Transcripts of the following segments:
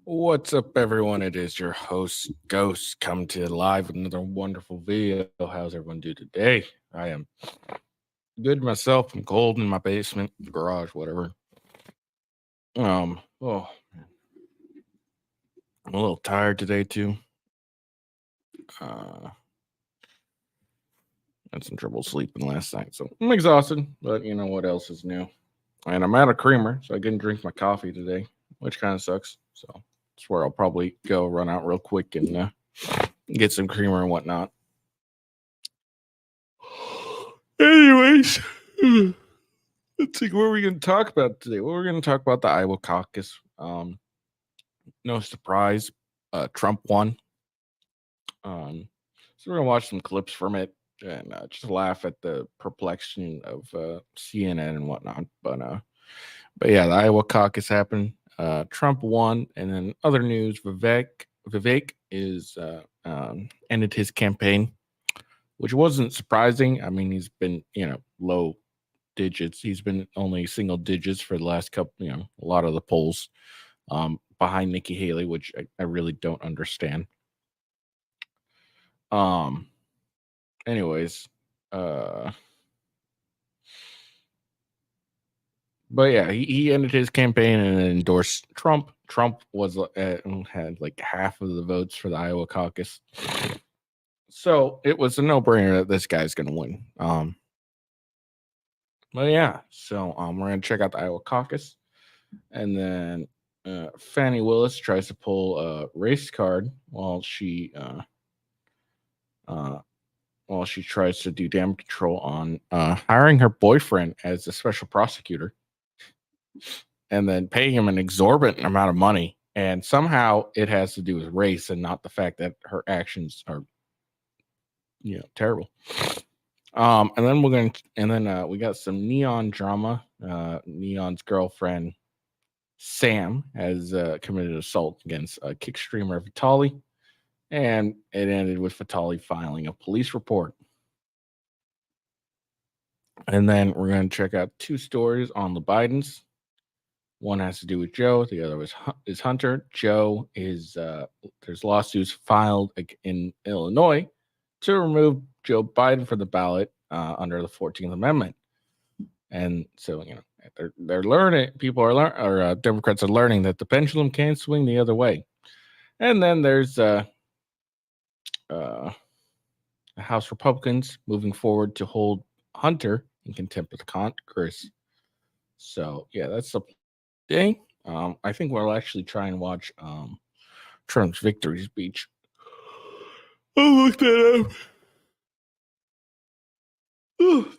What's up, everyone? It is your host, Ghost, come to live with another wonderful video. How's everyone do today? I am good myself. I'm cold in my basement, garage, whatever. Oh, I'm a little tired today too. Had some trouble sleeping last night, so I'm exhausted. But you know what else is new? And I'm out of creamer, so I didn't drink my coffee today, which kind of sucks. So that's where I'll probably go run out real quick and get some creamer and whatnot. Anyways, let's see what we're going to talk about today. Well, we're going to talk about the Iowa caucus. No surprise, Trump won. So we're going to watch some clips from it and just laugh at the perplexion of CNN and whatnot. But yeah, the Iowa caucus happened. Trump won, and then other news: Vivek is ended his campaign, which wasn't surprising. I mean, he's been low digits. He's been only single digits for the last couple, a lot of the polls behind Nikki Haley, which I really don't understand. Anyways, but yeah, he ended his campaign and endorsed Trump. Trump was had like half of the votes for the Iowa caucus, so it was a no-brainer that this guy's going to win. But yeah, so we're gonna check out the Iowa caucus, and then Fani Willis tries to pull a race card while she tries to do damage control on hiring her boyfriend as a special prosecutor, and then paying him an exorbitant amount of money. And somehow it has to do with race and not the fact that her actions are, terrible. And then we got some N3on drama. N3on's girlfriend Sam has committed assault against a kick streamer Vitali, and it ended with Vitali filing a police report. And then we're going to check out two stories on the Bidens. One has to do with Joe. The other is Hunter. Joe is there's lawsuits filed in Illinois to remove Joe Biden from the ballot under the 14th Amendment. And so, they're learning. Democrats are learning that the pendulum can swing the other way. And then there's House Republicans moving forward to hold Hunter in contempt of Congress. So yeah, that's the thing. I think we'll actually try and watch Trump's victory speech. I'll look that up.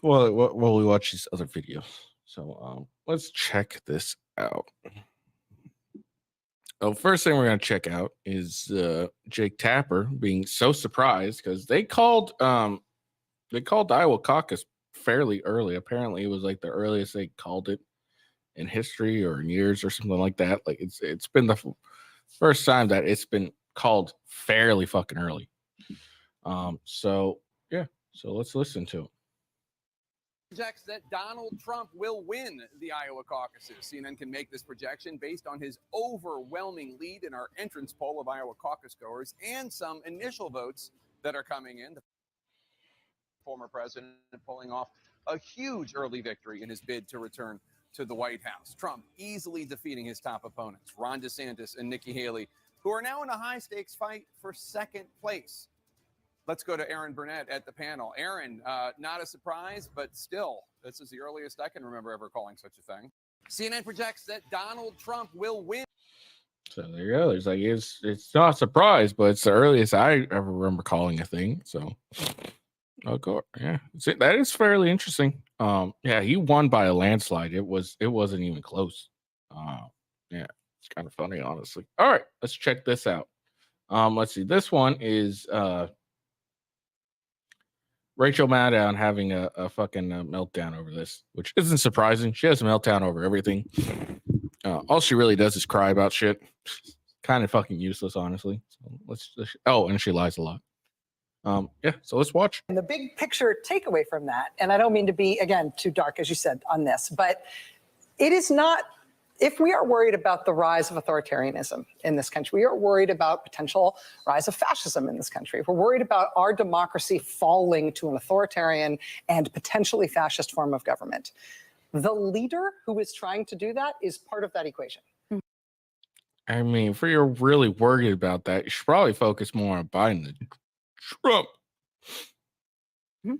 While we watch these other videos. So let's check this out. Oh, first thing we're going to check out is Jake Tapper being so surprised because they called the Iowa caucus fairly early. Apparently, it was like the earliest they called it in history or in years or something like that. Like it's been the first time that it's been called fairly fucking early. So yeah, so let's listen to it. Projects that Donald Trump will win the Iowa caucuses. CNN can make this projection based on his overwhelming lead in our entrance poll of Iowa caucus goers and some initial votes that are coming in. The former president pulling off a huge early victory in his bid to return to the White House. Trump easily defeating his top opponents, Ron DeSantis and Nikki Haley, who are now in a high-stakes fight for second place. Let's go to Aaron Burnett at the panel. Aaron, not a surprise, but still, this is the earliest I can remember ever calling such a thing. CNN projects that Donald Trump will win. So there you go. There's like it's not a surprise, but it's the earliest I ever remember calling a thing. So okay, yeah, that is fairly interesting. Yeah, he won by a landslide. It wasn't even close. Yeah, it's kind of funny, honestly. All right, let's check this out. Let's see. This one is Rachel Maddow having a fucking meltdown over this, which isn't surprising. She has a meltdown over everything. All she really does is cry about shit. Kind of fucking useless, honestly. So let's and she lies a lot. Yeah, so let's watch. And the big picture takeaway from that, and I don't mean to be, again, too dark, as you said, on this, but it is not, if we are worried about the rise of authoritarianism in this country, we are worried about potential rise of fascism in this country. If we're worried about our democracy falling to an authoritarian and potentially fascist form of government, the leader who is trying to do that is part of that equation. I mean, if you're really worried about that, you should probably focus more on Biden than Trump.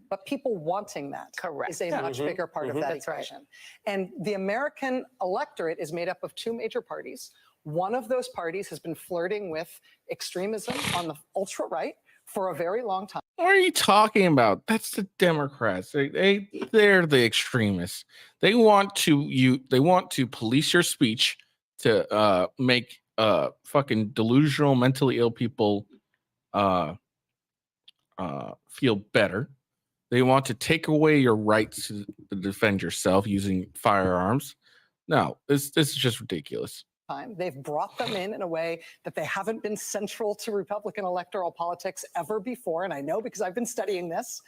But people wanting that is a much bigger part of that equation. Right. And the American electorate is made up of two major parties. One of those parties has been flirting with extremism on the ultra right for a very long time. What are you talking about? That's the Democrats. They're the extremists. They want to police your speech to make fucking delusional, mentally ill people feel better. They want to take away your rights to defend yourself using firearms. No, this is just ridiculous. They've brought them in a way that they haven't been central to Republican electoral politics ever before. And I know because I've been studying this.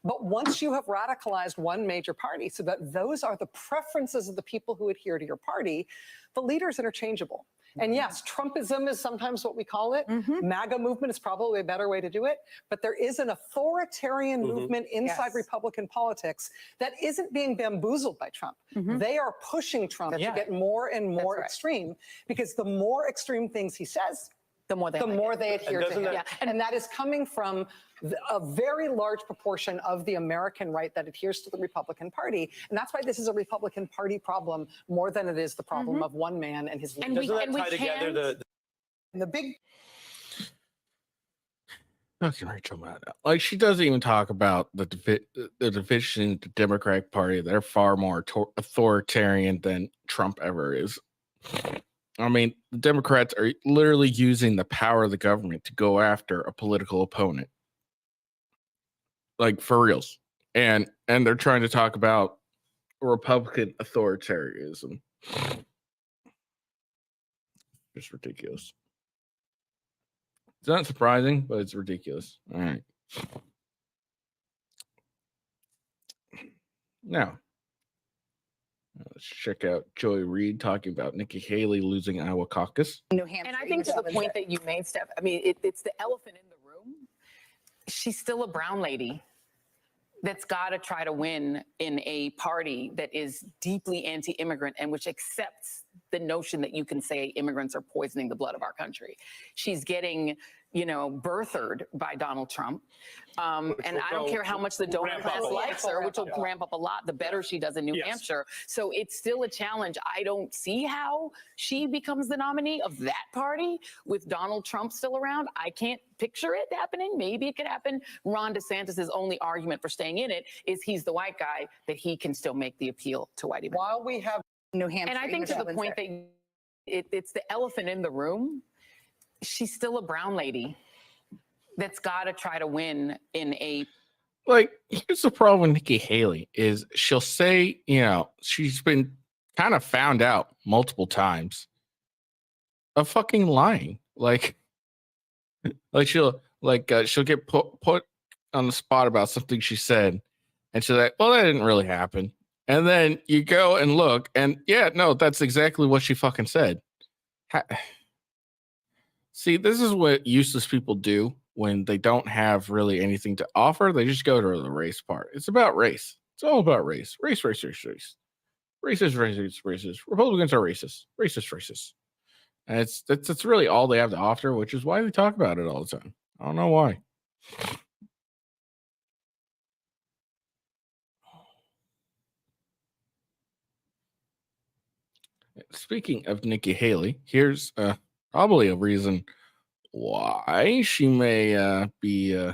But once you have radicalized one major party so that those are the preferences of the people who adhere to your party, the leader is interchangeable. And yes, Trumpism is sometimes what we call it. MAGA movement is probably a better way to do it. But there is an authoritarian movement inside Republican politics that isn't being bamboozled by Trump. They are pushing Trump to get more and more extreme, because the more extreme things he says, the more they adhere to him. And that is coming from a very large proportion of the American right that adheres to the Republican Party. And that's why this is a Republican Party problem more than it is the problem of one man and his leader. Doesn't that tie together the big... Fucking Rachel Maddow. Like, she doesn't even talk about the division in the Democratic Party. They're far more authoritarian than Trump ever is. I mean, the Democrats are literally using the power of the government to go after a political opponent. Like, for reals. And they're trying to talk about Republican authoritarianism. Just ridiculous. It's not surprising, but it's ridiculous. All right. Now, let's check out Joy Reid talking about Nikki Haley losing Iowa caucus. New Hampshire. And I think to the point that you made, Steph, I mean, it's the elephant in the room. She's still a brown lady that's got to try to win in a party that is deeply anti-immigrant and which accepts the notion that you can say immigrants are poisoning the blood of our country. She's getting, birthered by Donald Trump. And I don't care how much the donor class likes her, which will ramp up a lot, the better she does in New Hampshire. So it's still a challenge. I don't see how she becomes the nominee of that party with Donald Trump still around. I can't picture it happening. Maybe it could happen. Ron DeSantis' only argument for staying in it is he's the white guy, that he can still make the appeal to white evangelists. While we have New Hampshire. And I think to the point that it's the elephant in the room. She's still a brown lady that's got to try to win in a... Like, here's the problem with Nikki Haley is she'll say, she's been kind of found out multiple times of fucking lying. Like she'll get put on the spot about something she said, and she's like, well, that didn't really happen. And then you go and look, and no, that's exactly what she fucking said. See, this is what useless people do when they don't have really anything to offer. They just go to the race part. It's about race. It's all about race. Race. Racist. Republicans are racist. Racist. And that's really all they have to offer, which is why they talk about it all the time. I don't know why. Speaking of Nikki Haley, here's probably a reason why she may be,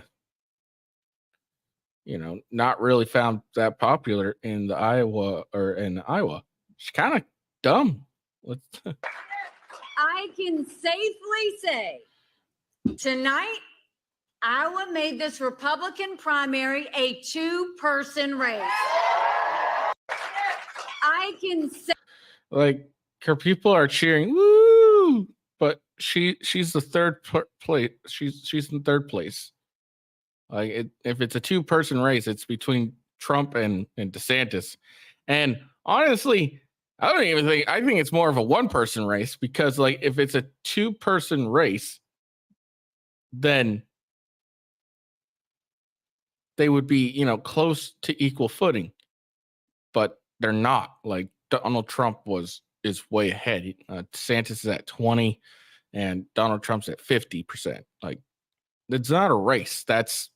not really found that popular in Iowa. She's kind of dumb. I can safely say tonight, Iowa made this Republican primary a two-person race. I can say, like, her people are cheering, woo! But she's the third place. She's in third place. Like if it's a 2-person race, it's between Trump and DeSantis. And honestly, I don't even think I think it's more of a 1-person race because like if it's a 2-person race, then they would be, close to equal footing. But they're not. Like Donald Trump is way ahead. DeSantis is at 20 and Donald Trump's at 50%. Like it's not a race. That's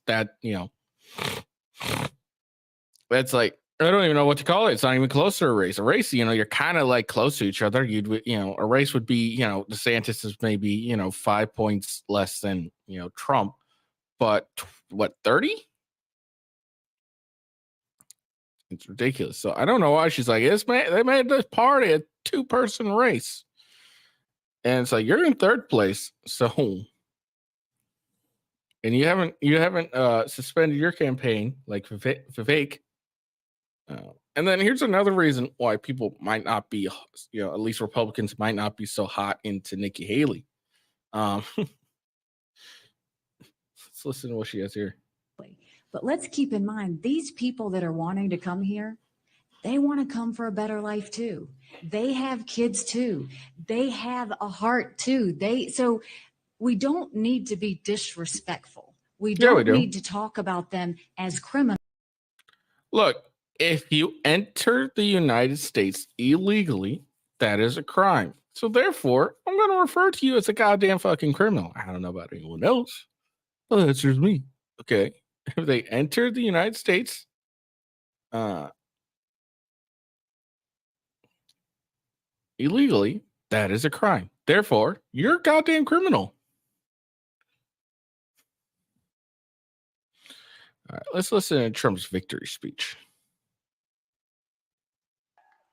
like I don't even know what to call it. It's not even close to a race. A race, you're kind of like close to each other. A race would be, DeSantis is maybe, 5 points less than, Trump, but what, 30? It's ridiculous. So I don't know why she's like, they made this party a 2-person race. And it's like, you're in third place. So, and you haven't suspended your campaign like Vivek. And then here's another reason why people might not be, at least Republicans might not be so hot into Nikki Haley. Let's listen to what she has here. But let's keep in mind, these people that are wanting to come here, they want to come for a better life too. They have kids too. They have a heart too. So we don't need to be disrespectful. We don't need to talk about them as criminals. Look, if you enter the United States illegally, that is a crime. So therefore, I'm going to refer to you as a goddamn fucking criminal. I don't know about anyone else, but that's just me. Okay. If they enter the United States, illegally, that is a crime. Therefore, you're a goddamn criminal. All right, let's listen to Trump's victory speech.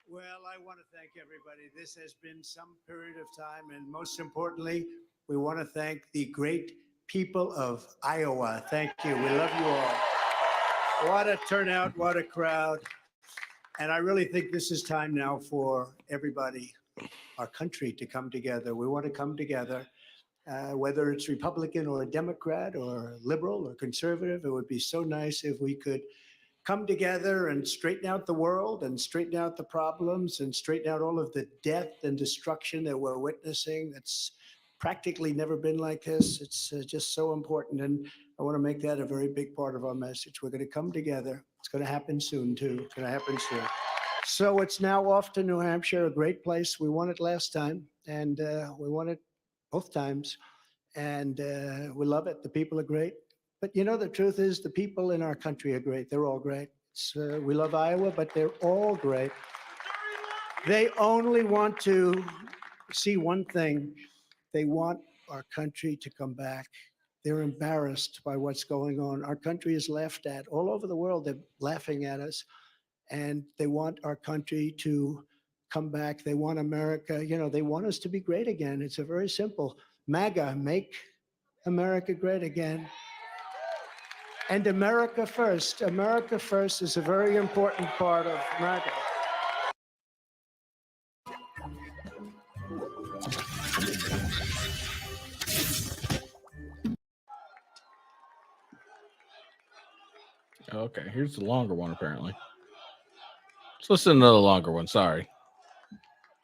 Well, I want to thank everybody. This has been some period of time, and most importantly, we want to thank the great people of Iowa. Thank you. We love you all. What a turnout, what a crowd. And I really think this is time now for everybody, our country, to come together. We want to come together, whether it's Republican or Democrat or liberal or conservative. It would be so nice if we could come together and straighten out the world and straighten out the problems and straighten out all of the death and destruction that we're witnessing. That's practically never been like this. It's just so important. And I want to make that a very big part of our message. We're going to come together. It's going to happen soon, too. It's going to happen soon. So it's now off to New Hampshire, a great place. We won it last time, and we won it both times. And we love it. The people are great. But the truth is the people in our country are great. They're all great. We love Iowa, but they're all great. They only want to see one thing. They want our country to come back. They're embarrassed by what's going on. Our country is laughed at. All over the world, they're laughing at us. And they want our country to come back. They want America, they want us to be great again. It's a very simple. MAGA, make America great again. And America first. America first is a very important part of MAGA. Okay, here's the longer one, apparently. Let's listen to the longer one. Sorry.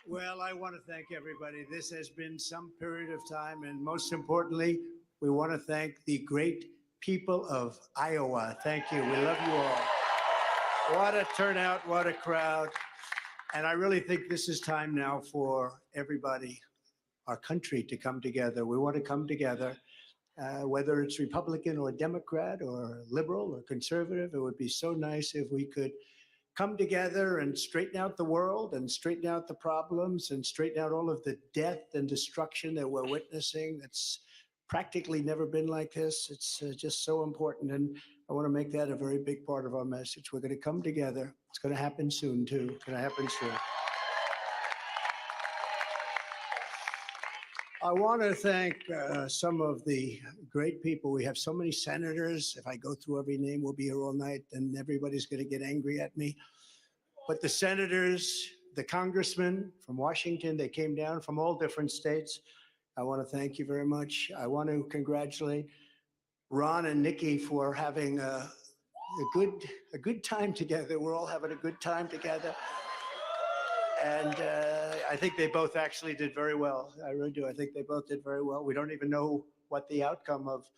Well, I want to thank everybody. This has been some period of time. And most importantly, we want to thank the great people of Iowa. Thank you. We love you all. What a turnout. What a crowd. And I really think this is time now for everybody, our country, to come together. We want to come together. Whether it's Republican or Democrat or liberal or conservative, it would be so nice if we could come together and straighten out the world and straighten out the problems and straighten out all of the death and destruction that we're witnessing. That's practically never been like this. It's just so important. And I want to make that a very big part of our message. We're going to come together. It's going to happen soon, too. It's going to happen soon. I want to thank some of the great people. We have so many senators. If I go through every name, we'll be here all night, and everybody's going to get angry at me. But the senators, the congressmen from Washington, they came down from all different states. I want to thank you very much. I want to congratulate Ron and Nikki for having a good time together. We're all having a good time together. And I think they both actually did very well. I really do. I think they both did very well. We don't even know what the outcome of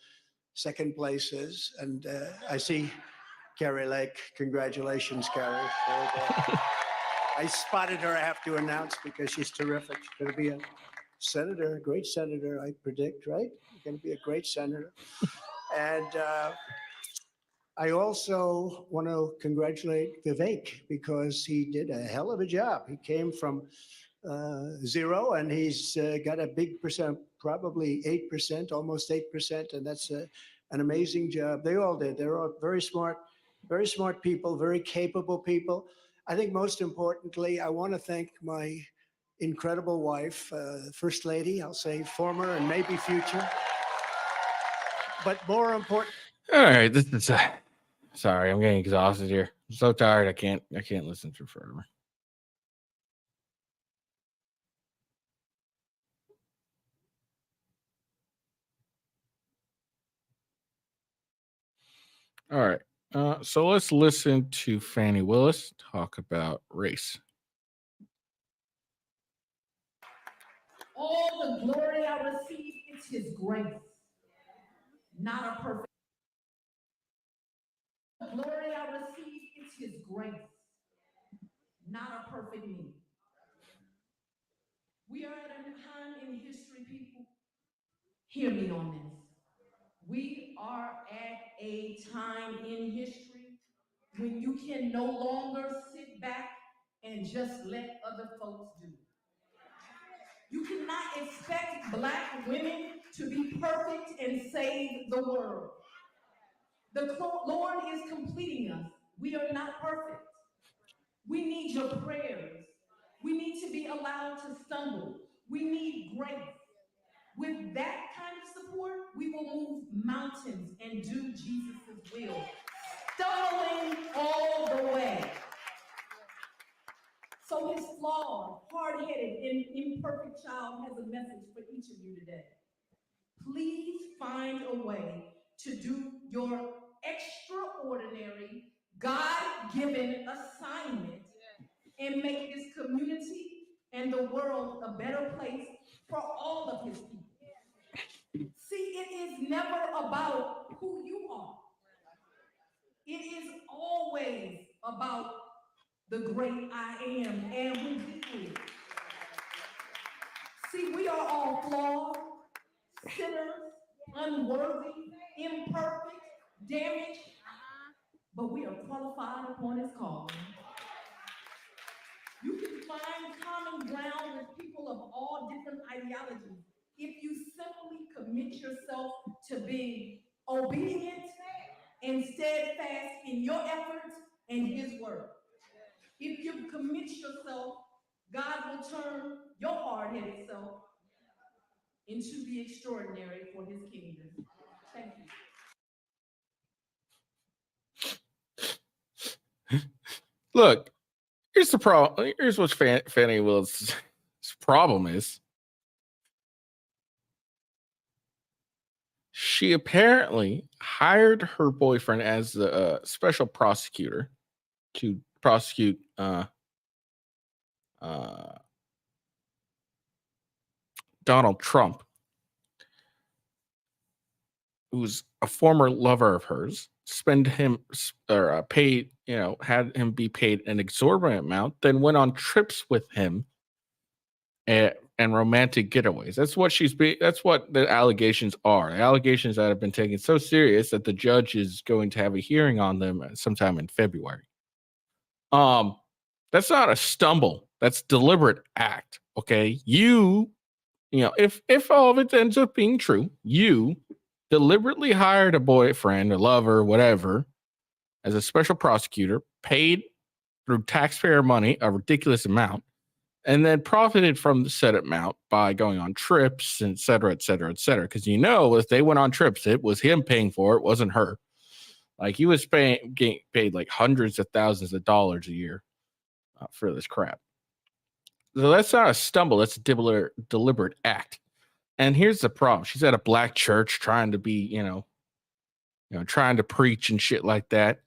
second place is. And I see Carrie Lake. Congratulations, Carrie. I spotted her, I have to announce, because she's terrific. She's going to be a senator, a great senator, I predict, right? You're going to be a great senator. And I also want to congratulate Vivek, because he did a hell of a job. He came from 0, and he's got a big percent, probably 8%, almost 8%, and that's an amazing job. They all did. They're all very smart people, very capable people. I think most importantly, I want to thank my incredible wife, First Lady, I'll say former and maybe future. But more important. All right, this is sorry, I'm getting exhausted here. I'm so tired. I can't listen to it forever. All right. So let's listen to Fani Willis talk about race. All the glory I receive, it's his grace, not a perfect. The glory I receive, it's his grace, not a perfect me. We are at a time in history, people. Hear me on this. We are at a time in history when you can no longer sit back and just let other folks do it. You cannot expect Black women to be perfect and save the world. The Lord is completing us. We are not perfect. We need your prayers. We need to be allowed to stumble. We need grace. With that kind of support, we will move mountains and do Jesus' will, stumbling all the way. So his flawed, hard-headed, and imperfect child has a message for each of you today. Please find a way to do your extraordinary, God-given assignment and make this community and the world a better place for all of his people. See, it is never about who you are. It is always about the great I am and who he is. See, we are all flawed, sinners, unworthy, imperfect, damaged, but we are qualified upon his calling. You can find common ground with people of all different ideologies if you simply commit yourself to being obedient and steadfast in your efforts and his word. If you commit yourself, God will turn your hard-headed self into the extraordinary for his kingdom. Thank you. Look, here's the problem. Here's what Fani Willis' problem is. She apparently hired her boyfriend as a special prosecutor to prosecute Donald Trump, who's a former lover of hers, had him be paid an exorbitant amount, then went on trips with him and romantic getaways. That's what the allegations are. The allegations that have been taken so serious that the judge is going to have a hearing on them sometime in February. That's not a stumble. That's deliberate act. Okay. If all of it ends up being true, you deliberately hired a boyfriend, a lover, whatever, as a special prosecutor, paid through taxpayer money a ridiculous amount, and then profited from the said amount by going on trips, et cetera, et cetera, et cetera. Because if they went on trips, it was him paying for it, wasn't her. Like, he was getting paid like hundreds of thousands of dollars a year for this crap. that's not a stumble. That's a deliberate act. And here's the problem: she's at a black church trying to be, trying to preach and shit like that.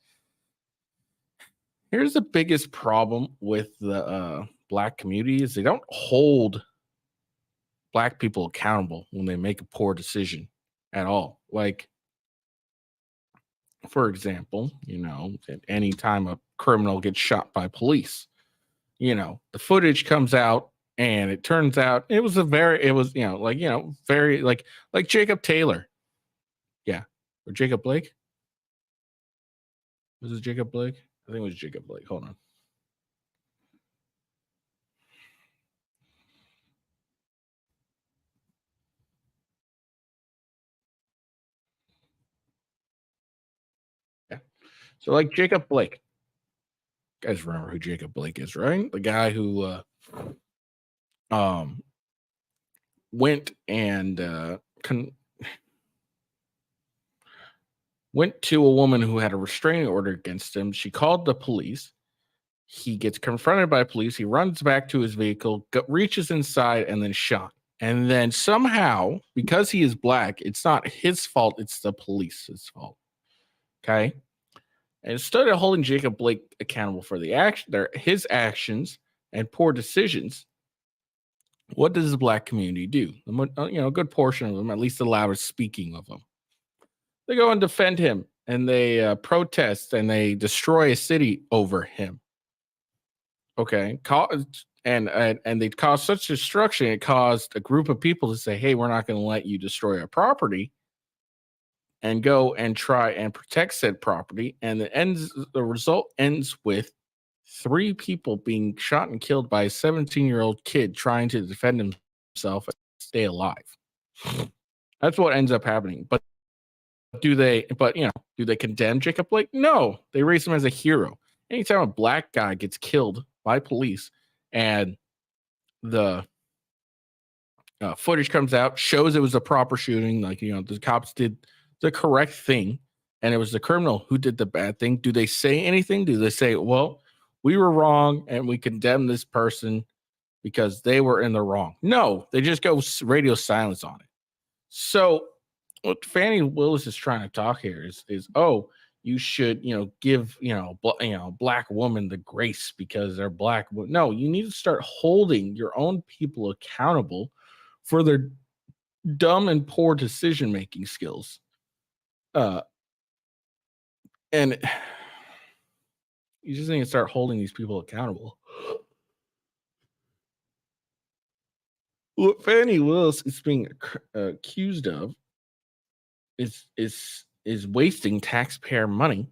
Here's the biggest problem with the black community is they don't hold black people accountable when they make a poor decision at all. Like, for example, at any time a criminal gets shot by police, the footage comes out and it turns out it was very like Jacob Taylor. Yeah. Or Jacob Blake. Was it Jacob Blake? I think it was Jacob Blake. Hold on. Yeah. So like Jacob Blake. You guys remember who Jacob Blake is, right? The guy who went and went to a woman who had a restraining order against him. She called the police. He gets confronted by police. He runs back to his vehicle, reaches inside, and then shot. And then somehow, because he is black, it's not his fault. It's the police's fault. Okay. And instead of holding Jacob Blake accountable for his actions and poor decisions, what does the black community do? A good portion of them, at least the loudest speaking of them, they go and defend him, and they protest, and they destroy a city over him. Okay, and they caused such destruction, it caused a group of people to say, "Hey, we're not going to let you destroy our property," and go and try and protect said property. And the result ends with 3 people being shot and killed by a 17-year-old kid trying to defend himself and stay alive. That's what ends up happening. But do they condemn Jacob Blake? No, they raise him as a hero. Anytime a black guy gets killed by police and the footage comes out, shows it was a proper shooting, the cops did the correct thing, and it was the criminal who did the bad thing, do they say anything? Do they say, well, we were wrong and we condemn this person because they were in the wrong? No, they just go radio silence on it. So what Fani Willis is trying to talk here is you should give black woman the grace because they're black. No, you need to start holding your own people accountable for their dumb and poor decision making skills. And you just need to start holding these people accountable. What Fani Willis is being accused of is wasting taxpayer money,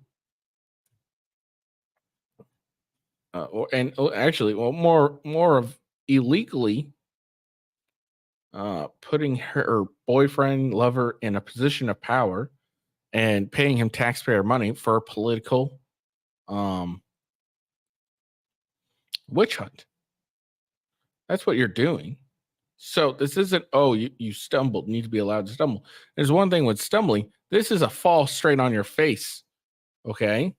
more of illegally putting her boyfriend, lover in a position of power and paying him taxpayer money for a political witch hunt. That's what you're doing. So this isn't, you stumbled, need to be allowed to stumble. There's one thing with stumbling. This is a fall straight on your face. Okay.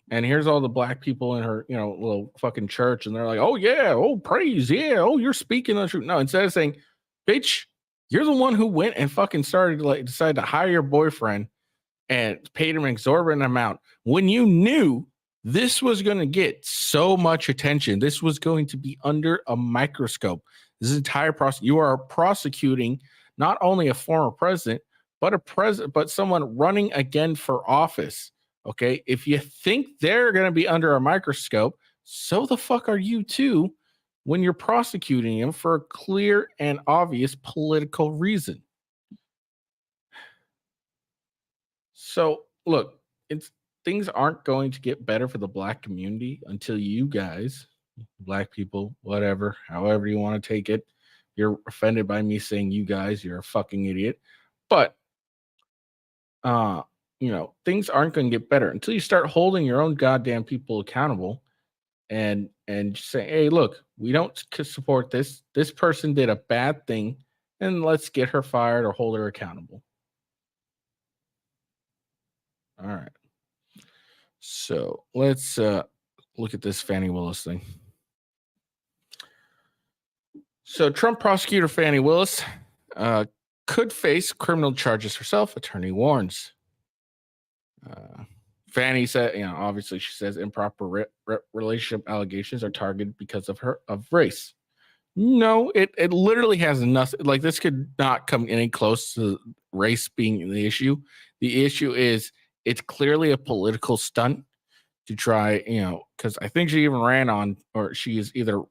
And here's all the black people in her, little fucking church. And they're like, oh yeah. Oh, praise. Yeah. Oh, you're speaking the truth. No, instead of saying, bitch, you're the one who went and fucking decided to hire your boyfriend and paid him an exorbitant amount when you knew this was going to get so much attention. This was going to be under a microscope. This entire process, you are prosecuting not only a former president, but someone running again for office. Okay, if you think they're going to be under a microscope, so the fuck are you too when you're prosecuting him for a clear and obvious political reason. So look, things aren't going to get better for the black community until you guys, black people, whatever, however you want to take it. You're offended by me saying you guys, you're a fucking idiot. But things aren't going to get better until you start holding your own goddamn people accountable and say, hey, look, we don't support this. This person did a bad thing, and let's get her fired or hold her accountable. All right. So let's look at this Fani Willis thing. So Trump prosecutor Fani Willis could face criminal charges herself, attorney warns. Fani said, obviously she says improper relationship allegations are targeted because of race. No, it literally has nothing. Like, this could not come any close to race being the issue. The issue is it's clearly a political stunt to try, because I think she even ran on, or she either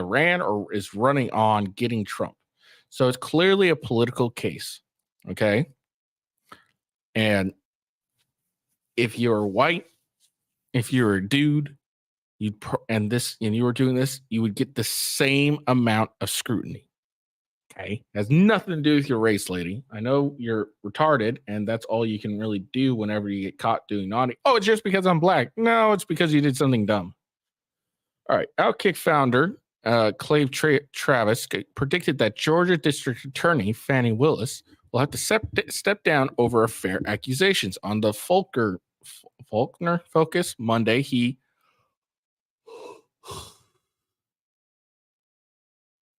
ran or is running on getting Trump. So it's clearly a political case. Okay. And if you're white, if you're a dude, you were doing this, you would get the same amount of scrutiny. Okay. Has nothing to do with your race, lady. I know you're retarded, and that's all you can really do whenever you get caught doing naughty. Oh, it's just because I'm black. No, it's because you did something dumb. All right. Outkick founder Clave Travis predicted that Georgia District Attorney Fani Willis will have to step down over affair accusations. On the Faulkner Focus Monday, he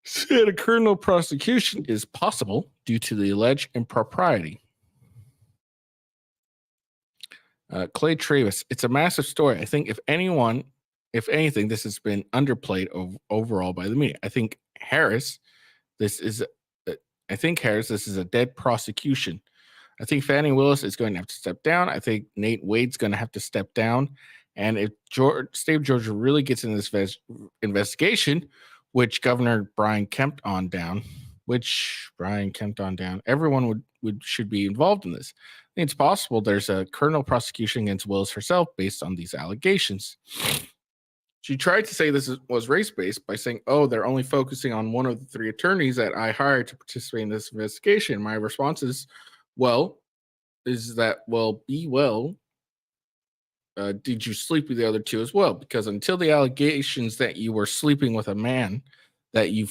said a criminal prosecution is possible due to the alleged impropriety. Clay Travis, it's a massive story. I think if anything, this has been underplayed overall by the media. I think Harris, this is a dead prosecution. I think Fani Willis is going to have to step down. I think Nate Wade's going to have to step down. And if state of Georgia really gets in this investigation, which Governor Brian Kemp on down, everyone should be involved in this. I think it's possible there's a criminal prosecution against Willis herself based on these allegations. She tried to say this was race-based by saying, they're only focusing on one of the three attorneys that I hired to participate in this investigation. My response is, did you sleep with the other two as well? Because until the allegations that you were sleeping with a man that you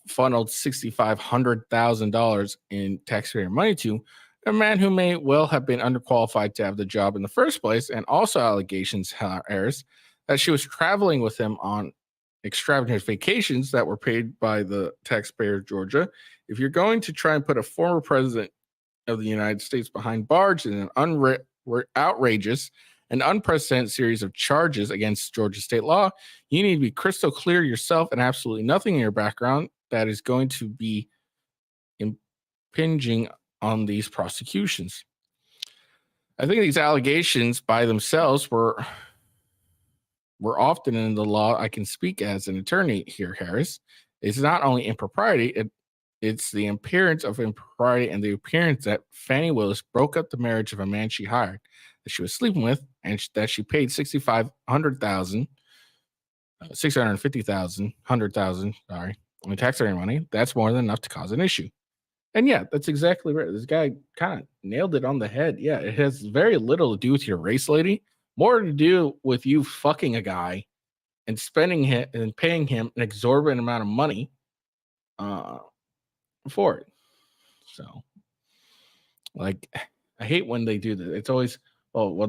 funneled $6,500,000 in taxpayer money to, a man who may well have been underqualified to have the job in the first place, and also allegations, Harris, that she was traveling with him on extravagant vacations that were paid by the taxpayer of Georgia. If you're going to try and put a former president of the United States behind bars in an outrageous and unprecedented series of charges against Georgia state law, you need to be crystal clear yourself and absolutely nothing in your background that is going to be impinging on these prosecutions. I think these allegations by themselves were often in the law. I can speak as an attorney here, Harris. It's not only impropriety, it's the appearance of impropriety and the appearance that Fani Willis broke up the marriage of a man she hired, that she was sleeping with, and that she paid $650,000 in taxpayer money. That's more than enough to cause an issue. And yeah, that's exactly right. This guy kind of nailed it on the head. Yeah, it has very little to do with your race, lady. More to do with you fucking a guy and spending him and paying him an exorbitant amount of money for it. So, like, I hate when they do this. It's always,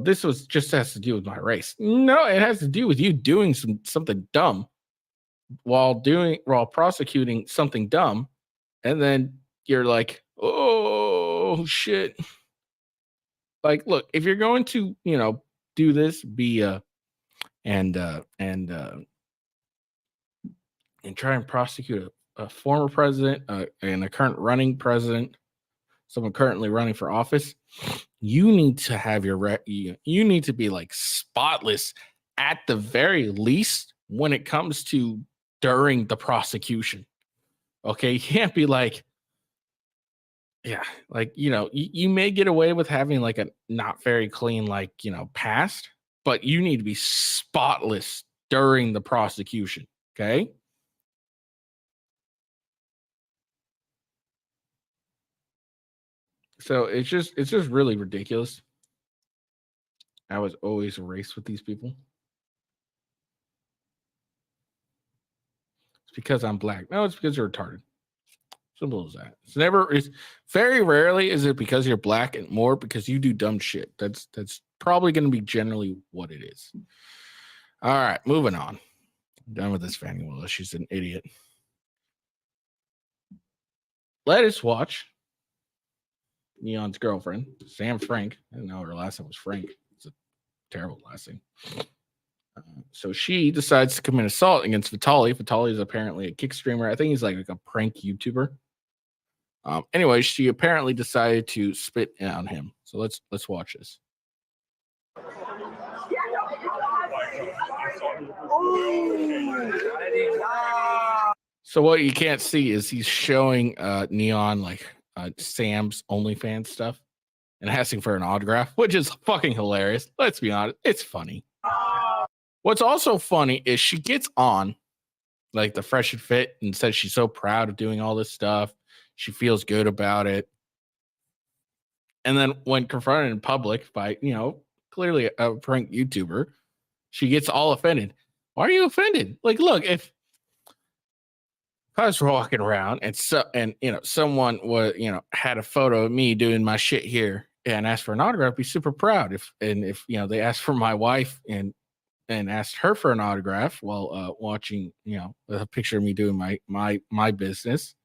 this just has to do with my race. No, it has to do with you doing something dumb while prosecuting something dumb, and then you're like, oh shit. Like, look, if you're going to, do this, and try and prosecute a former president and a current running president, someone currently running for office, you need to have you need to be like spotless at the very least when it comes to during the prosecution. Okay, you can't be like, you may get away with having like a not very clean, past, but you need to be spotless during the prosecution. Okay. So it's just really ridiculous. I was always racist with these people. It's because I'm black. No, it's because you're retarded. Simple as that. It's very rarely is it because you're black, and more because you do dumb shit. That's probably going to be generally what it is. All right, moving on. I'm done with this Fani Willis. She's an idiot. let us watch N3on's girlfriend, Sam Frank. I didn't know her last name was Frank. It's a terrible last name. So she decides to commit assault against Vitali. Vitali is apparently a kick streamer. I think he's like a prank YouTuber. Anyway, she apparently decided to spit on him. So let's watch this. So what you can't see is he's showing N3on like Sam's OnlyFans stuff and asking for an autograph, which is fucking hilarious. Let's be honest, it's funny. What's also funny is she gets on like the Fresh and Fit and says she's so proud of doing all this stuff. She feels good about it. And then when confronted in public by, clearly a prank YouTuber, she gets all offended. Why are you offended? Like, look, if I was walking around and someone was, had a photo of me doing my shit here and asked for an autograph, I'd be super proud. If they asked for my wife and asked her for an autograph while watching, a picture of me doing my business,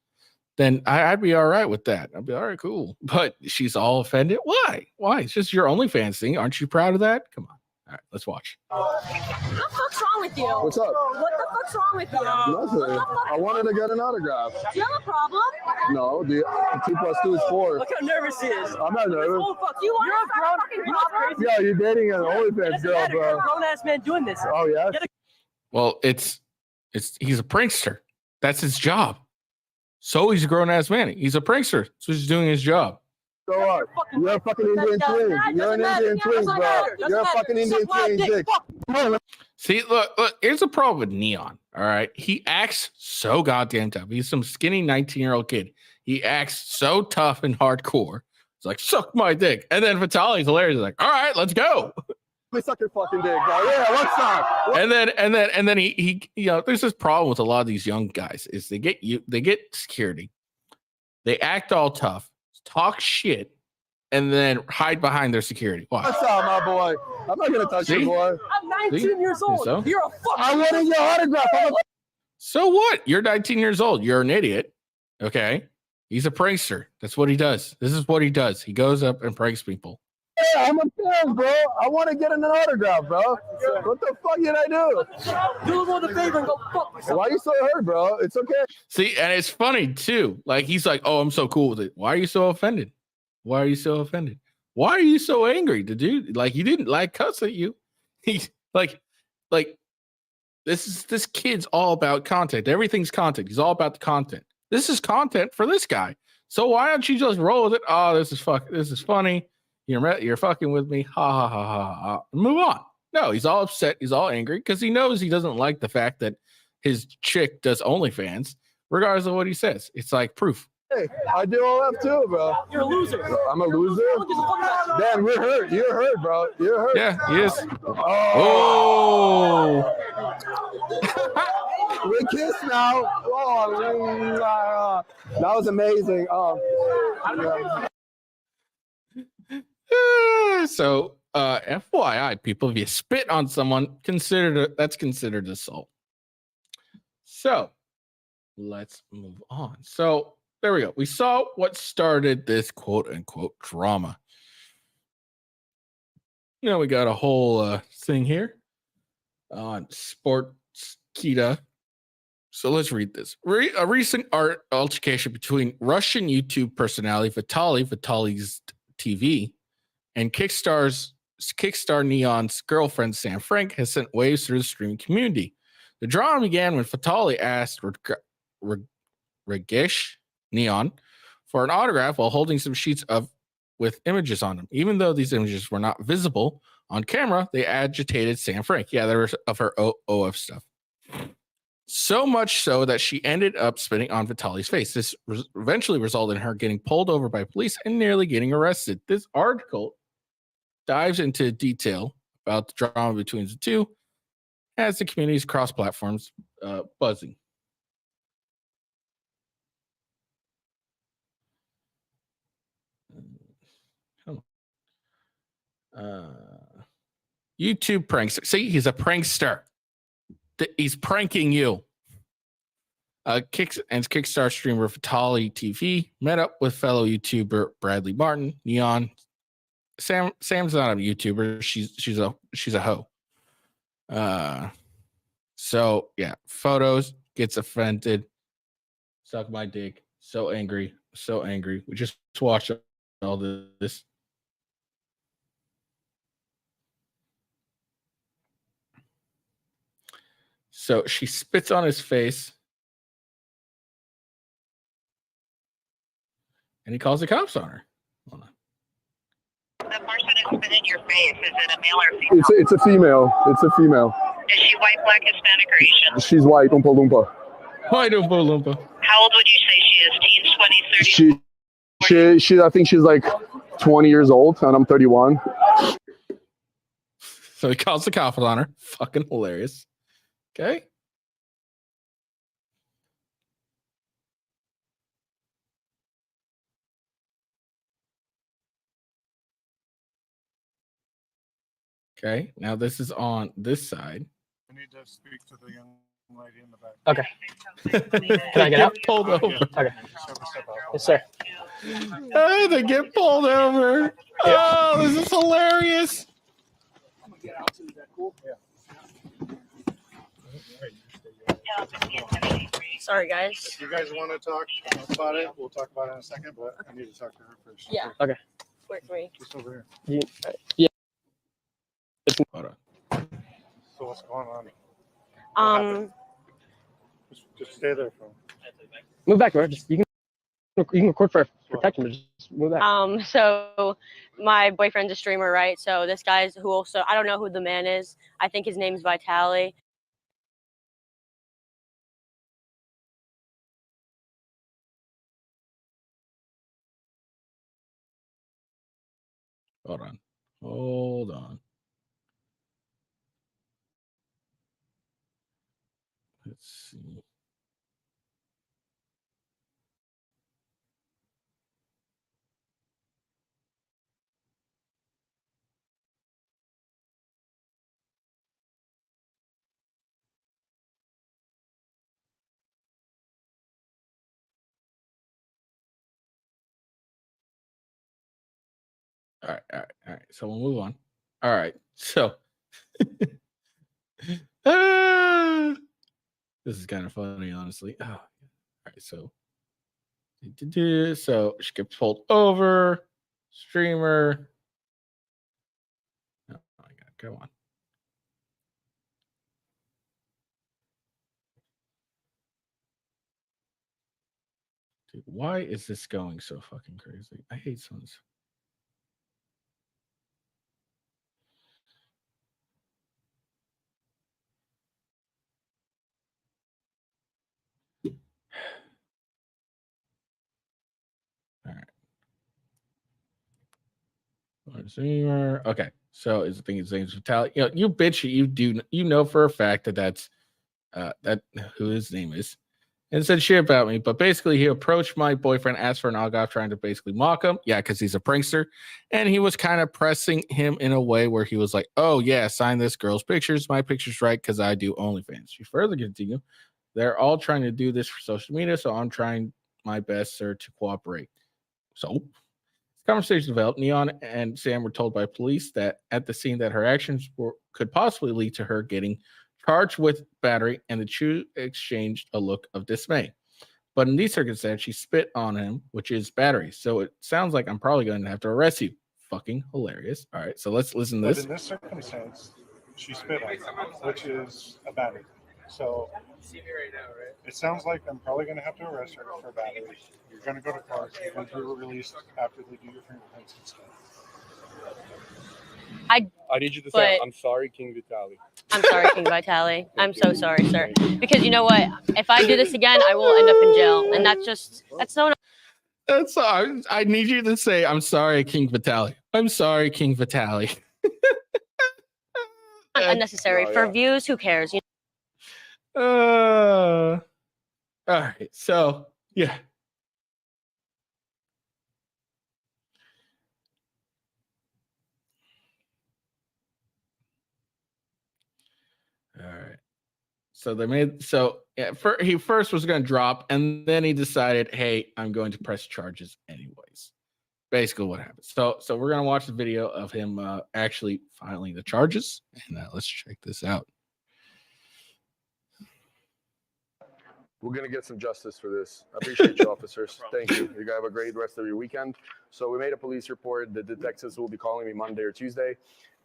then I'd be all right with that. I'd be all right, cool. But she's all offended. Why? It's just your OnlyFans thing. Aren't you proud of that? Come on. All right, let's watch. What the fuck's wrong with you? What's up? What the fuck's wrong with you? Nothing. I wanted to get an autograph. Do you have a problem? No, the 2 + 2 is 4. Look how nervous he is. I'm not nervous. Oh, fuck. You want You're to start a fucking problem? Yeah, you're dating an OnlyFans girl, You're a bro. grown-ass man doing this. Oh, yeah? Well, it's he's a prankster. That's his job. So he's a grown-ass man. He's a prankster. So he's doing his job. So what? You're a fucking Indian twin. You're an Indian twin, bro. You're a fucking Indian twin, dick. See, look, here's a problem with N3on. All right. He acts so goddamn tough. He's some skinny 19-year-old kid. He acts so tough and hardcore. It's like, suck my dick. And then Vitali's hilarious. He's like, all right, let's go. Let me suck your fucking dick, bro. Yeah, what's up? And then he there's this problem with a lot of these young guys is they get security. They act all tough, talk shit, and then hide behind their security. Why? What's up, my boy? I'm not gonna touch you, boy. I'm 19 years old. So? You're a fucking. I wanted your autograph. So what? You're 19 years old. You're an idiot. Okay. He's a prankster. That's what he does. This is what he does. He goes up and pranks people. Yeah, I'm a fan, bro. I want to get an autograph, bro. What the fuck did I do? Do him a favor and go fuck yourself. Why are you so hurt, bro? It's okay. See, and it's funny too. Like he's like, "Oh, I'm so cool with it." Why are you so offended? Why are you so offended? Why are you so angry? The dude, like, he didn't like cuss at you. He's like this kid's all about content. Everything's content. He's all about the content. This is content for this guy. So why don't you just roll with it? Oh, this is funny. You're fucking with me. Ha ha ha ha ha. Move on. No, he's all upset. He's all angry because he knows he doesn't like the fact that his chick does OnlyFans, regardless of what he says. It's like proof. Hey, I do all that too, bro. You're a loser. I'm a loser? Dan, we're hurt. You're hurt, bro. You're hurt. Yeah, he is. Oh. We kissed now. Oh, that was amazing. Yeah. So, FYI, people, if you spit on someone, that's considered assault. So, let's move on. So, there we go. We saw what started this quote unquote drama. We got a whole thing here on Sportskita. So let's read this. A recent altercation between Russian YouTube personality Vitali's TV, and Kickstar N3on's girlfriend Sam Frank has sent waves through the streaming community. The drama began when Vitali asked Regesh N3on for an autograph while holding some sheets with images on them. Even though these images were not visible on camera, they agitated Sam Frank. Yeah, they were of her OF stuff. So much so that she ended up spitting on Vitali's face. This eventually resulted in her getting pulled over by police and nearly getting arrested. This article dives into detail about the drama between the two as the community's cross platforms buzzing. YouTube prankster. See, he's a prankster. He's pranking you. Kickstarter streamer Vitali TV met up with fellow YouTuber Bradley Martin. N3on. Sam's not a YouTuber. She's a hoe. So yeah, photos, gets offended, suck my dick, so angry. We just watched all this. So she spits on his face, and he calls the cops on her. Hold on. The person who spit in your face, is it a male or female? It's a female. It's a female. Is she white, black, Hispanic, or Asian? She's white, Oompa Loompa. White Oompa Loompa. How old would you say she is? Teens, 20s, 30s? She I think she's like 20 years old, and I'm 31. So he calls the cops on her. Fucking hilarious. Okay. Okay, now this is on this side. I need to speak to the young lady in the back. Okay. Can I get out? Pulled over. Okay. Yes, sir. Oh, they get pulled over. Oh, this is hilarious. Sorry, guys. If you guys want to talk about it, we'll talk about it in a second, but I need to talk to her first. Yeah. Okay. Where's me? Just over Yeah. Hold on. here. So what's going on? Just stay there for Move back, bro. Just you can record for protection, but just move back. So my boyfriend's a streamer, right? So this guy's who also, I don't know who the man is. I think his name's Vitali. Hold on. Let's see. All right. So we'll move on. All right. So this is kind of funny, honestly. Oh, all right. So she gets pulled over. Streamer. Oh my God. Go on. Dude, why is this going so fucking crazy? I hate sons. All right. Okay. So is the thing his name's Vitali. You know, you bitch, you know for a fact that that's that who his name is. And said shit about me, but basically he approached my boyfriend, asked for an autograph, trying to basically mock him. Yeah, because he's a prankster. And he was kind of pressing him in a way where he was like, oh yeah, sign this girl's pictures. My picture's right because I do OnlyFans. She further continued, they're all trying to do this for social media, so I'm trying my best, sir, to cooperate. So this conversation developed. N3on and Sam were told by police that at the scene that her actions could possibly lead to her getting charged with battery, and the two exchanged a look of dismay. But in these circumstances, she spit on him, which is battery. So it sounds like I'm probably going to have to arrest you. Fucking hilarious. All right, so let's listen to this. But in this circumstance, she spit on him, which is a battery. So it sounds like I'm probably going to have to arrest her for battery. You're going to go to court. You're going to be released after they do your fingerprints and stuff. I need you to say, I'm sorry, King Vitali. I'm sorry, King Vitali. I'm so sorry, sir. Because you know what? If I do this again, I will end up in jail. And that's so. That's I need you to say, I'm sorry, King Vitali. I'm sorry, King Vitali. Unnecessary. For views, who cares? All right. So, yeah. All right. So they made he first was going to drop, and then he decided, hey, I'm going to press charges anyways. Basically, what happened. So we're going to watch the video of him actually filing the charges, and let's check this out. We're going to get some justice for this. I appreciate you, officers. Thank you. You guys have a great rest of your weekend. So we made a police report. The detectives will be calling me Monday or Tuesday.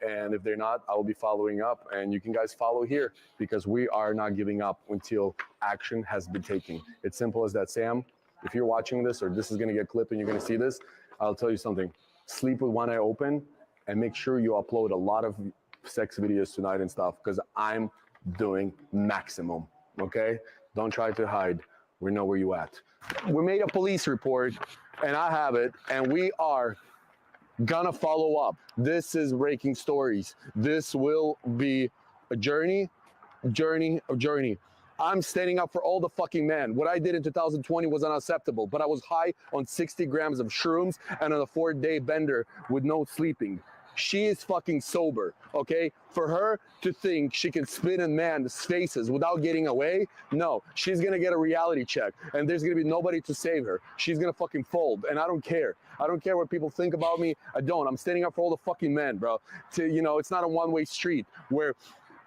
And if they're not, I will be following up. And you can guys follow here because we are not giving up until action has been taken. It's simple as that, Sam. If you're watching this or this is going to get clipped and you're going to see this, I'll tell you something. Sleep with one eye open and make sure you upload a lot of sex videos tonight and stuff because I'm doing maximum, okay? Don't try to hide. We know where you at. We made a police report, and I have it, and we are gonna follow up. This is breaking stories. This will be a journey. I'm standing up for all the fucking men. What I did in 2020 was unacceptable, but I was high on 60 grams of shrooms and on a 4-day bender with no sleeping. She is fucking sober, okay? For her to think she can spit in men's faces without getting away, no. She's gonna get a reality check, and there's gonna be nobody to save her. She's gonna fucking fold, and I don't care. I don't care what people think about me. I don't. I'm standing up for all the fucking men, bro. It's not a one-way street where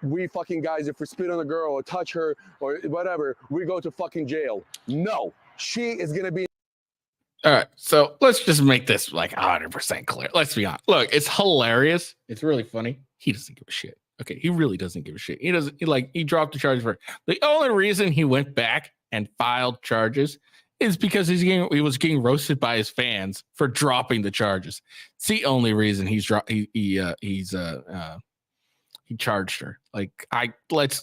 we fucking guys, if we spit on a girl or touch her or whatever, we go to fucking jail. No, she is gonna be. All right, so let's just make this like 100% clear. Let's be honest. Look, it's hilarious. It's really funny. He doesn't give a shit. Okay, he really doesn't give a shit. He dropped the charges for the only reason he went back and filed charges is because he was getting roasted by his fans for dropping the charges. It's the only reason he charged her.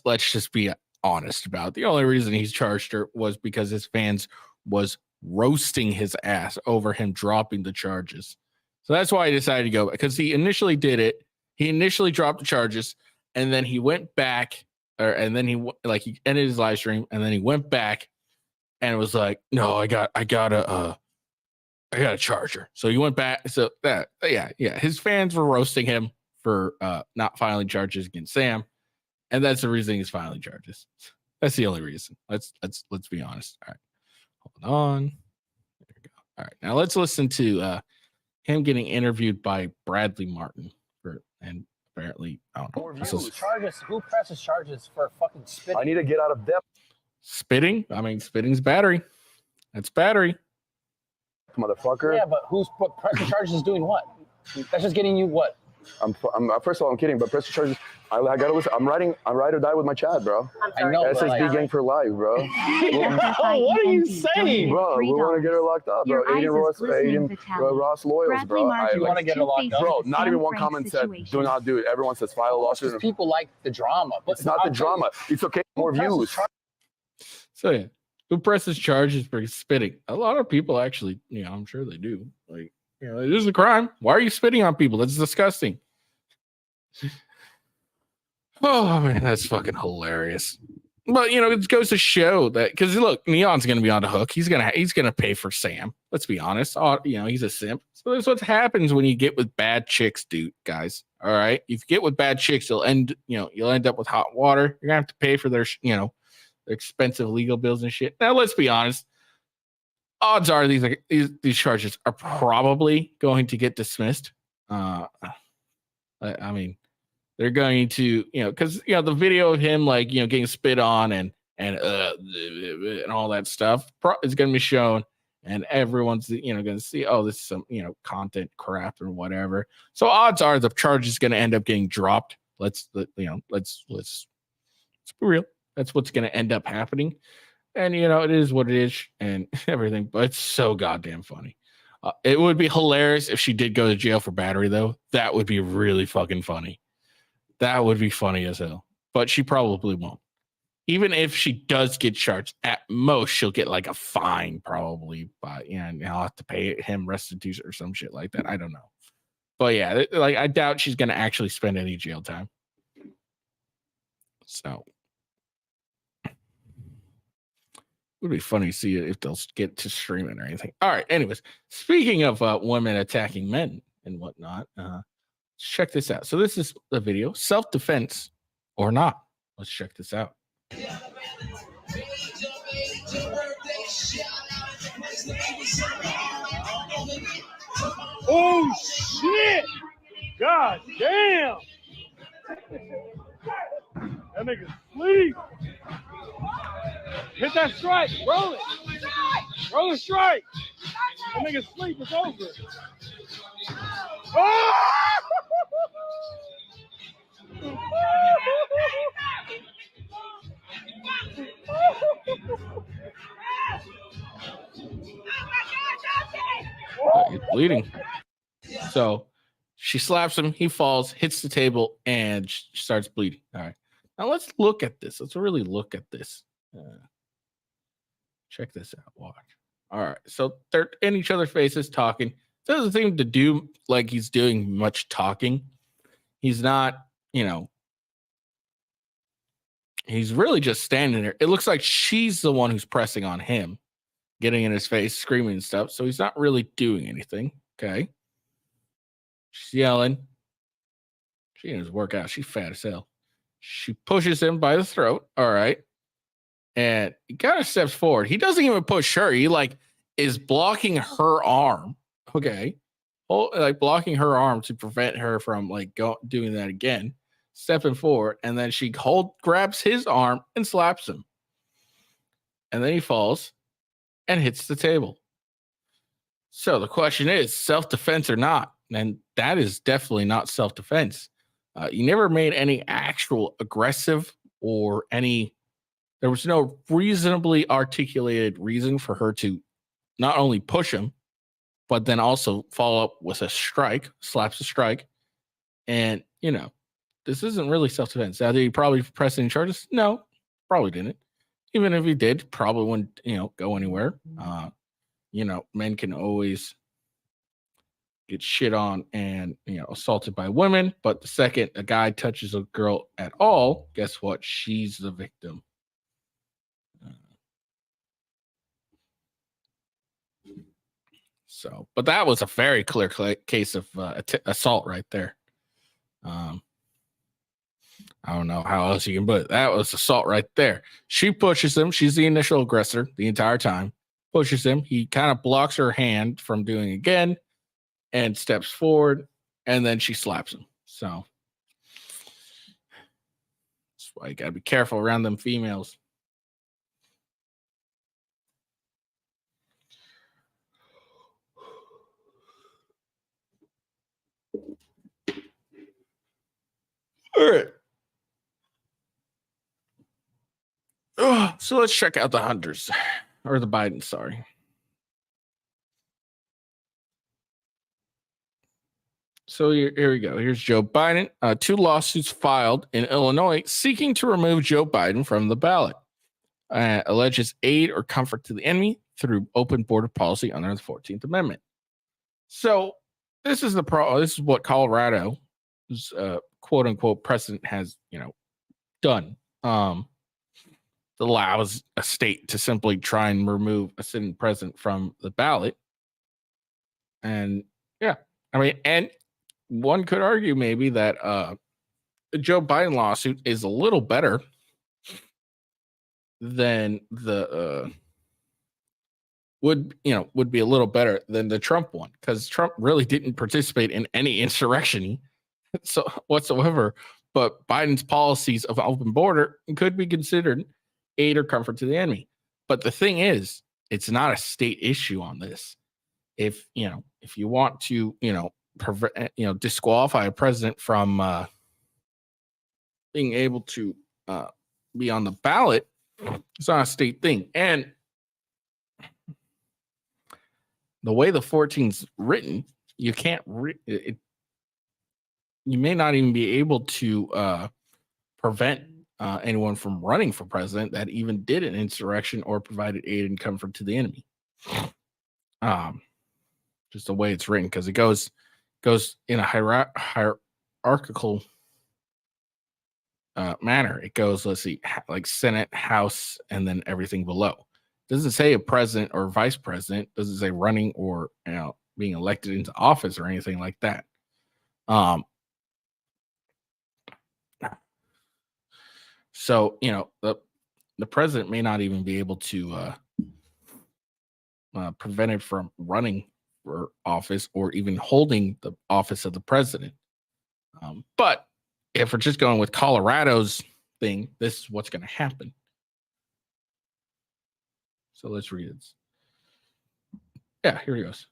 Let's just be honest about it. The only reason he's charged her was because his fans was roasting his ass over him dropping the charges. So that's why I decided to go, because he initially did it. He initially dropped the charges, and then he went back, and then he ended his live stream, and then he went back and it was like, no, I got a charger. So he went back. So his fans were roasting him for not filing charges against Sam, and that's the reason he's filing charges. That's the only reason. Let's be honest. All right. Hold on. There we go. All right. Now let's listen to him getting interviewed by Bradley Martin and apparently I don't know. Charges. Who presses charges for fucking spitting? I need to get out of depth. Spitting? I mean, spitting's battery. That's battery. Motherfucker. Yeah, but who's pressing charges doing what? That's just getting you what? I'm first of all, I'm kidding, but pressure charges. I gotta listen. I'm ride or die with my Chad, bro. I know. SSD gang for life, bro. What are you saying, bro? We want to get her locked up, bro. Aiden Ross Loyals, bro. You want to get her locked up, bro? Not even one comment said do not do it. Everyone says file a lawsuit. People like the drama, but it's not the drama. It's okay. More views. So yeah, who presses charges for spitting? A lot of people actually, I'm sure they do. It is a crime. Why are you spitting on people? That's disgusting. Oh man, that's fucking hilarious. But it goes to show that, because look, N3on's gonna be on the hook. He's gonna pay for Sam. Let's be honest. He's a simp. So that's what happens when you get with bad chicks, dude, guys. All right. If you get with bad chicks, you'll end up with hot water. You're gonna have to pay for their their expensive legal bills and shit. Now let's be honest. Odds are these charges are probably going to get dismissed. I mean, they're going to, because the video of him getting spit on and all that stuff is going to be shown, and everyone's going to see, oh, this is some content crap or whatever. So odds are the charge is going to end up getting dropped. Let's be real. That's what's going to end up happening. And, it is what it is and everything, but it's so goddamn funny. It would be hilarious if she did go to jail for battery, though. That would be really fucking funny. That would be funny as hell. But she probably won't. Even if she does get charged, at most, she'll get a fine, probably. But, and I'll have to pay him restitution or some shit like that. I don't know. But, yeah, I doubt she's going to actually spend any jail time. So. Would be funny to see if they'll get to streaming or anything. All right. Anyways, speaking of women attacking men and whatnot, check this out. So this is the video, self-defense or not. Let's check this out. Oh shit! God damn! That nigga sleep. Hit that strike. Roll it. Roll the strike. That nigga sleep. It's over. Oh! He's bleeding. So she slaps him. He falls, hits the table, and starts bleeding. All right. Now let's look at this. Let's really look at this. Check this out. Watch. All right. So they're in each other's faces talking. Doesn't seem to do like he's doing much talking. He's not, he's really just standing there. It looks like she's the one who's pressing on him, getting in his face, screaming and stuff. So he's not really doing anything. Okay. She's yelling. She didn't work out. She's fat as hell. She pushes him by the throat. All right. And he kind of steps forward. He doesn't even push her. He is blocking her arm. Okay. Blocking her arm to prevent her from doing that again. Stepping forward. And then she grabs his arm and slaps him. And then he falls and hits the table. So the question is, self-defense or not? And that is definitely not self-defense. You never made any actual aggressive or there was no reasonably articulated reason for her to not only push him, but then also follow up with a strike, slaps a strike. And, this isn't really self-defense. Now, did he probably press any charges? No, probably didn't. Even if he did, probably wouldn't, go anywhere. Men can always get shit on and, assaulted by women. But the second a guy touches a girl at all, guess what? She's the victim. But that was a very clear case of assault right there. I don't know how else you can put it. That was assault right there. She pushes him. She's the initial aggressor the entire time. Pushes him. He kind of blocks her hand from doing it again and steps forward, and then she slaps him. So that's why you got to be careful around them females. All right. So let's check out the Hunters, or the Bidens, sorry. So here we go. Here's Joe Biden. 2 lawsuits filed in Illinois seeking to remove Joe Biden from the ballot. Alleges aid or comfort to the enemy through open border policy under the 14th Amendment. So this is this is what Colorado's quote unquote president has, done. Allows a state to simply try and remove a sitting president from the ballot. And and one could argue maybe that the Joe Biden lawsuit is a little better than the would be a little better than the Trump one, because Trump really didn't participate in any insurrection whatsoever. But Biden's policies of open border could be considered aid or comfort to the enemy. But the thing is, it's not a state issue on this. If you want to, disqualify a president from being able to be on the ballot, it's not a state thing. And the way the 14's written, you can't you may not even be able to prevent anyone from running for president that even did an insurrection or provided aid and comfort to the enemy. Just the way it's written, because it goes in a hierarchical manner. It goes, let's see, like Senate, House, and then everything below. It doesn't say a president or vice president. It doesn't say running or being elected into office or anything like that. So, the the president may not even be able to prevent it from running for office or even holding the office of the president. But if we're just going with Colorado's thing, this is what's going to happen. So let's read it. Yeah, here he goes.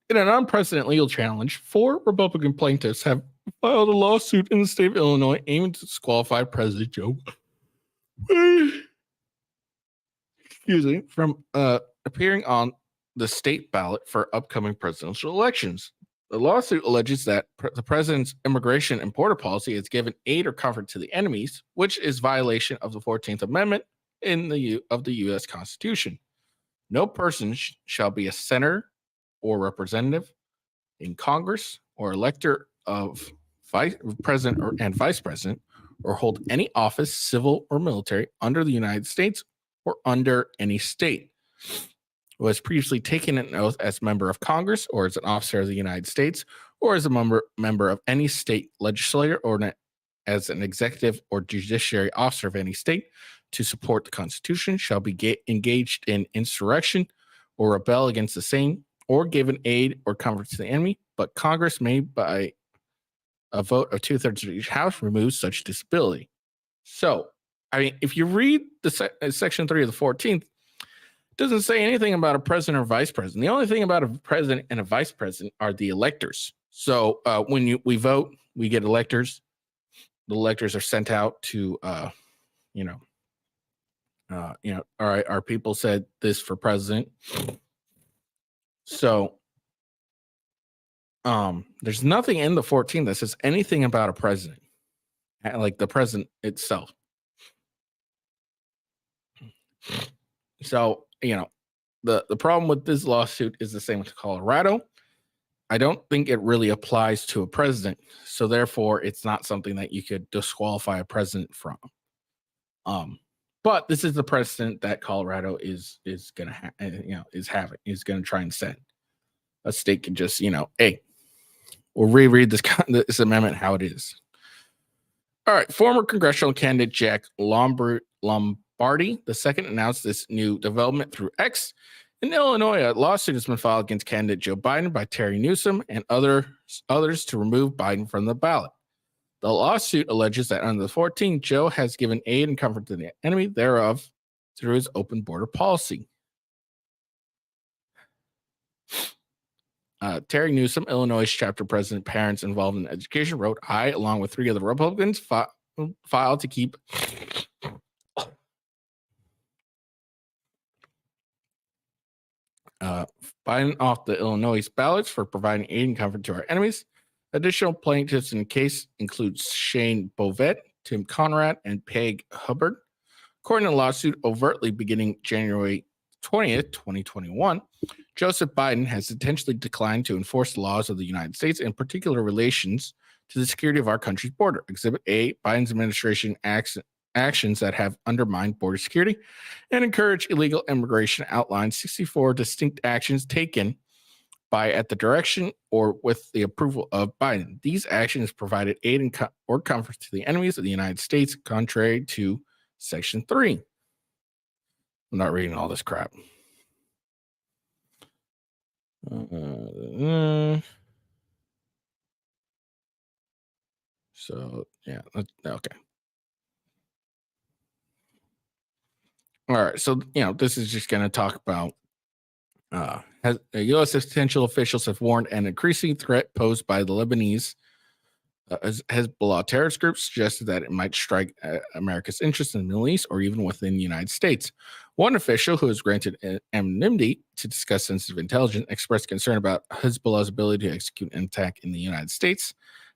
In an unprecedented legal challenge, 4 Republican plaintiffs have filed a lawsuit in the state of Illinois aiming to disqualify President Joe from appearing on the state ballot for upcoming presidential elections. The lawsuit alleges that the president's immigration and border policy has given aid or comfort to the enemies, which is violation of the 14th Amendment of the U.S. Constitution. No person shall be a senator or representative in Congress or elector of president and vice president, or hold any office, civil or military, under the United States or under any state, who has previously taken an oath as member of Congress or as an officer of the United States or as a member of any state legislature or as an executive or judiciary officer of any state to support the Constitution shall be engaged in insurrection or rebel against the same or given aid or comfort to the enemy, but Congress may, by a vote of 2/3 of each house, remove such disability. So, I mean, if you read the Section 3 of the 14th, doesn't say anything about a president or vice president. The only thing about a president and a vice president are the electors. So when we vote, we get electors. The electors are sent out to, all right, our people said this for president. So there's nothing in the 14th that says anything about a president, like the president itself. So, the problem with this lawsuit is the same with Colorado. I don't think it really applies to a president. So therefore, it's not something that you could disqualify a president from. But this is the precedent that Colorado is going to is going to try and set. A state can just, hey, we'll reread this amendment how it is. All right, former congressional candidate Jack Lombardi II announced this new development through X. In Illinois, a lawsuit has been filed against candidate Joe Biden by Terry Newsom and others to remove Biden from the ballot. The lawsuit alleges that under the 14th, Joe has given aid and comfort to the enemy thereof through his open border policy. Terry Newsom, Illinois chapter president, parents involved in education, wrote, I, along with 3 other Republicans, filed to keep Biden off the Illinois ballots for providing aid and comfort to our enemies. Additional plaintiffs in the case include Shane Bovet, Tim Conrad, and Peg Hubbard. According to the lawsuit, overtly beginning January 20th, 2021, Joseph Biden has intentionally declined to enforce the laws of the United States, in particular relations to the security of our country's border. Exhibit A, Biden's administration actions that have undermined border security and encouraged illegal immigration outlines 64 distinct actions taken by, at the direction, or with the approval of Biden. These actions provided aid and or comfort to the enemies of the United States, contrary to Section 3. I'm not reading all this crap. So, yeah, okay. All right, so, this is just going to talk about U.S. potential officials have warned an increasing threat posed by the Lebanese Hezbollah terrorist group, suggested that it might strike America's interests in the Middle East or even within the United States. One official who was granted anonymity to discuss sensitive intelligence expressed concern about Hezbollah's ability to execute an attack in the United States.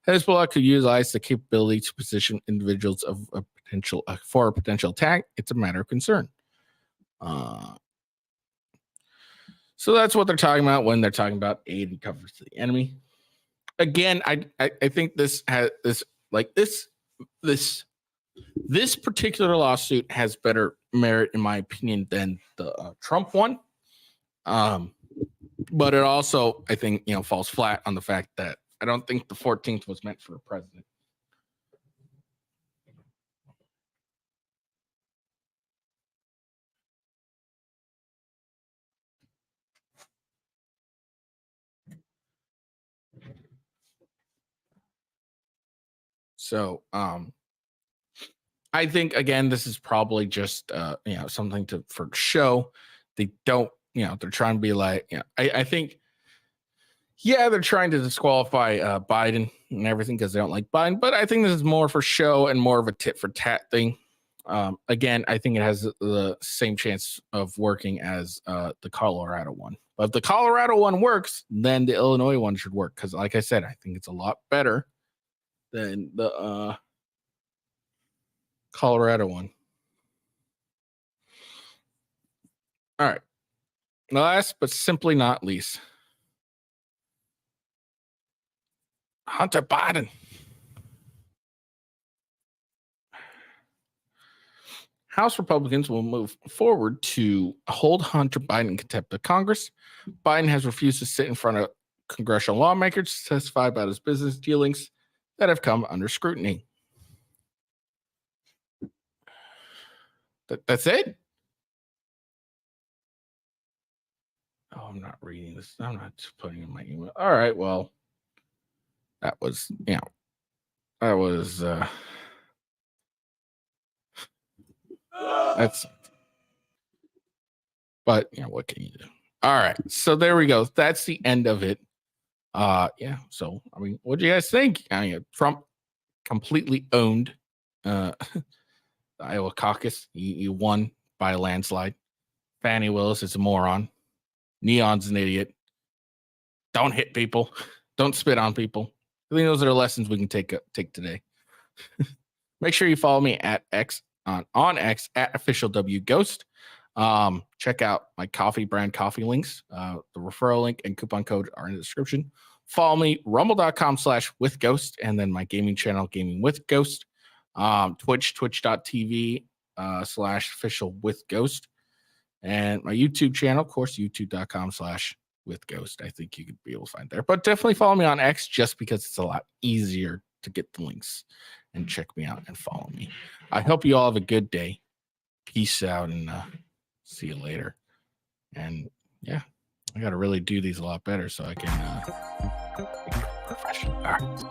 Hezbollah could utilize the capability to position individuals for a potential attack. It's a matter of concern. So that's what they're talking about when they're talking about aid and comfort to the enemy. Again, I think this particular lawsuit has better merit, in my opinion, than the Trump one. But it also, I think, falls flat on the fact that I don't think the 14th was meant for a president. So I think again, this is probably just something for show. They don't, they're trying to be like, I think, yeah, they're trying to disqualify Biden and everything because they don't like Biden. But I think this is more for show and more of a tit for tat thing. Again, I think it has the same chance of working as the Colorado one. But if the Colorado one works, then the Illinois one should work. Because like I said, I think it's a lot better than the Colorado one. All right. Last but simply not least, Hunter Biden. House Republicans will move forward to hold Hunter Biden in contempt of Congress. Biden has refused to sit in front of congressional lawmakers to testify about his business dealings that have come under scrutiny. That's it? Oh, I'm not reading this. I'm not putting in my email. All right, well, that was, that's, but what can you do? All right, so there we go. That's the end of it. So I mean, what do you guys think? Trump completely owned the Iowa caucus. He won by a landslide. Fani Willis is a moron. N3on's an idiot. Don't hit people. Don't spit on people. I think those are lessons we can take today. Make sure you follow me at X on X at officialwghost. Check out my coffee brand coffee links. The referral link and coupon code are in the description. Follow me, rumble.com/withghost, and then my gaming channel, Gaming with Ghost. Twitch.tv /officialwithghost. And my YouTube channel, of course, youtube.com/withghost. I think you could be able to find there. But definitely follow me on X just because it's a lot easier to get the links and check me out and follow me. I hope you all have a good day. Peace out and see you later. And yeah, I got to really do these a lot better so I can be professional. All right.